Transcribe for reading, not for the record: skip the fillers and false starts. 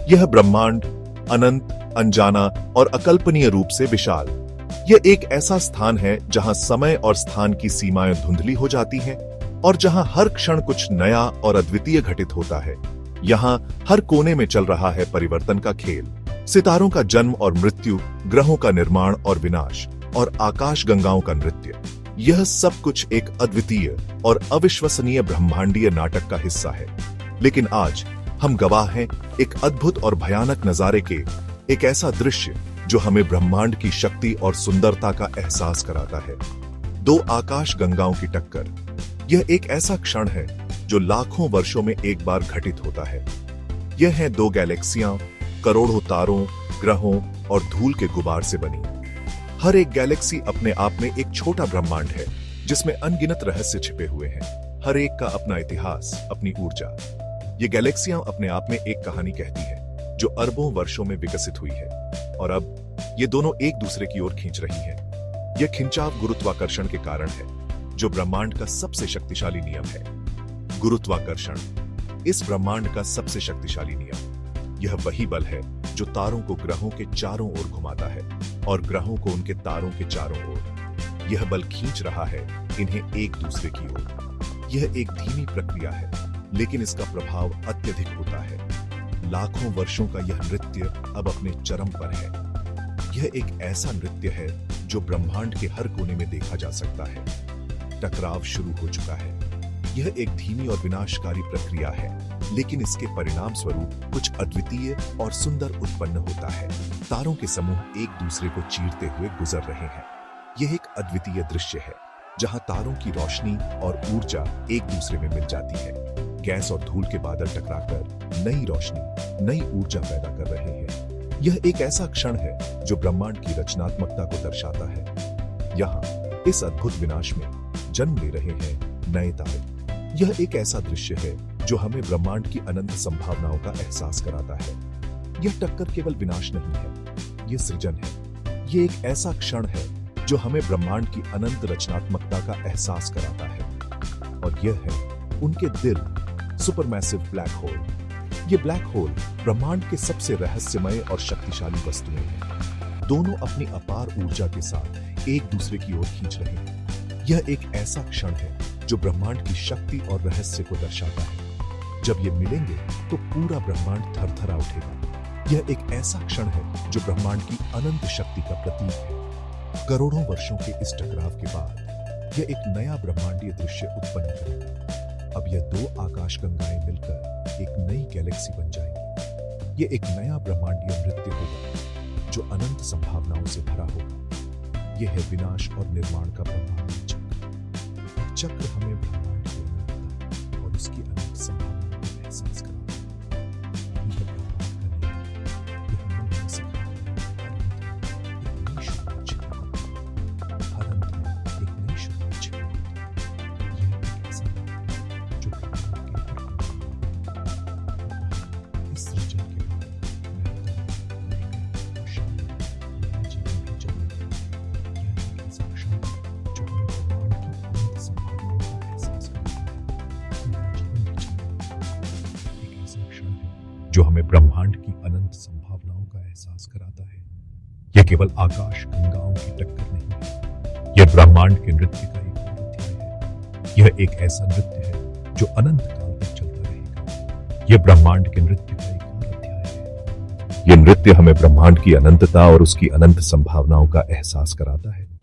यह ब्रह्मांड अनंत, अनजाना और अकल्पनीय रूप से विशाल। यह एक ऐसा स्थान है जहां समय और स्थान की सीमाएं धुंधली हो जाती हैं और जहां हर क्षण कुछ नया और अद्वितीय घटित होता है। यहाँ हर कोने में चल रहा है परिवर्तन का खेल, सितारों का जन्म और मृत्यु, ग्रहों का निर्माण और विनाश, और आकाश गंगाओं का नृत्य। यह सब कुछ एक अद्वितीय और अविश्वसनीय ब्रह्मांडीय नाटक का हिस्सा है। लेकिन आज हम गवाह हैं एक अद्भुत और भयानक नजारे के, एक ऐसा दृश्य जो हमें ब्रह्मांड की शक्ति और सुंदरता का एहसास कराता है। दो आकाश गंगाओं की टक्कर। यह एक ऐसा क्षण है जो लाखों वर्षों में एक बार घटित होता है। यह है दो गैलेक्सियां, करोड़ों तारों, ग्रहों और धूल के गुबार से बनी। हर एक गैलेक्सी अपने आप में एक छोटा ब्रह्मांड है जिसमें अनगिनत रहस्य छिपे हुए हैं। हर एक का अपना इतिहास, अपनी ऊर्जा। ये गैलेक्सियां अपने आप में एक कहानी कहती है जो अरबों वर्षों में विकसित हुई है, और अब ये दोनों एक दूसरे की ओर खींच रही हैं। यह खिंचाव गुरुत्वाकर्षण के कारण है, जो ब्रह्मांड का सबसे शक्तिशाली नियम है। गुरुत्वाकर्षण, इस ब्रह्मांड का सबसे शक्तिशाली नियम। यह वही बल है जो तारों को ग्रहों के चारों ओर घुमाता है और ग्रहों को उनके तारों के चारों ओर। यह बल खींच रहा है इन्हें एक दूसरे की ओर। यह एक धीमी प्रक्रिया है, लेकिन इसका प्रभाव अत्यधिक होता है। लाखों वर्षों का यह नृत्य अब अपने चरम पर है। यह एक ऐसा नृत्य है जो ब्रह्मांड के हर कोने में देखा जा सकता है। टकराव शुरू हो चुका है। यह एक धीमी और विनाशकारी प्रक्रिया है, लेकिन इसके परिणाम स्वरूप कुछ अद्वितीय और सुंदर उत्पन्न होता है। तारों के समूह एक दूसरे को चीरते हुए गुजर रहे हैं। यह एक अद्वितीय दृश्य है जहां तारों की रोशनी और ऊर्जा एक दूसरे में मिल जाती है। गैस और धूल के बादल टकराकर नई रोशनी, नई ऊर्जा पैदा कर रहे हैं। यह एक ऐसा क्षण है जो ब्रह्मांड की रचनात्मकता को दर्शाता है। यहाँ इस अद्भुत विनाश में जन्म ले रहे हैं नए तारे। यह एक ऐसा दृश्य है जो हमें ब्रह्मांड की अनंत संभावनाओं का एहसास कराता है। यह टक्कर केवल विनाश नहीं है, यह सृजन है। यह एक ऐसा क्षण है जो हमें ब्रह्मांड की अनंत रचनात्मकता का एहसास कराता है। और यह है उनके दिल, सुपरमैसिव ब्लैक होल। ये ब्लैक होल ब्रह्मांड के सबसे रहस्यमय और शक्तिशाली वस्तुएं हैं। दोनों अपनी अपार ऊर्जा के साथ एक दूसरे की ओर खींच रहे हैं। यह एक ऐसा क्षण है जो ब्रह्मांड की शक्ति और रहस्य को दर्शाता है। जब ये मिलेंगे तो पूरा ब्रह्मांड थरथरा उठेगा। यह एक ऐसा क्षण है जो ब्रह्मांड की अनंत शक्ति का प्रतीक है। करोड़ों वर्षों के इस टकराव के बाद यह एक नया ब्रह्मांडीय दृश्य उत्पन्न करेगा। अब यह दो आकाश गंगाएं मिलकर एक नई गैलेक्सी बन जाएगी। यह एक नया ब्रह्मांडीय नृत्य होगा जो अनंत संभावनाओं से भरा होगा। यह है विनाश और निर्माण का ब्रह्मांडीय चक्र। चक्र हमें ब्रह्मांड की अनंतता और उसकी अनंत संभावनाओं का एहसास कराता है। यह ब्रह्मांड का नियम, यह हमें नहीं सिखाता है एक नई शुरुआत छिपी। हर अंत में एक नई शुरुआत छिपी होती है। यह एक ऐसा है जो ब्रह्मांड के हर कोने इस सृजन के बाद नए जीवन भी जन्म। यह एक ऐसा क्षण जो हमें ब्रह्मांड की अनंत संभावनाओं का एहसास कराता है। जीवन भी जन्म एक ऐसा क्षण है जो हमें ब्रह्मांड की अनंत संभावनाओं का एहसास कराता है। यह केवल आकाश गंगाओं की टक्कर नहीं है, यह ब्रह्मांड के नृत्य का एक और अध्याय है। यह एक ऐसा नृत्य है जो अनंत काल तक चलता रहेगा। यह ब्रह्मांड के नृत्य का एक और अध्याय है। यह नृत्य हमें ब्रह्मांड की अनंतता और उसकी अनंत संभावनाओं का एहसास कराता है।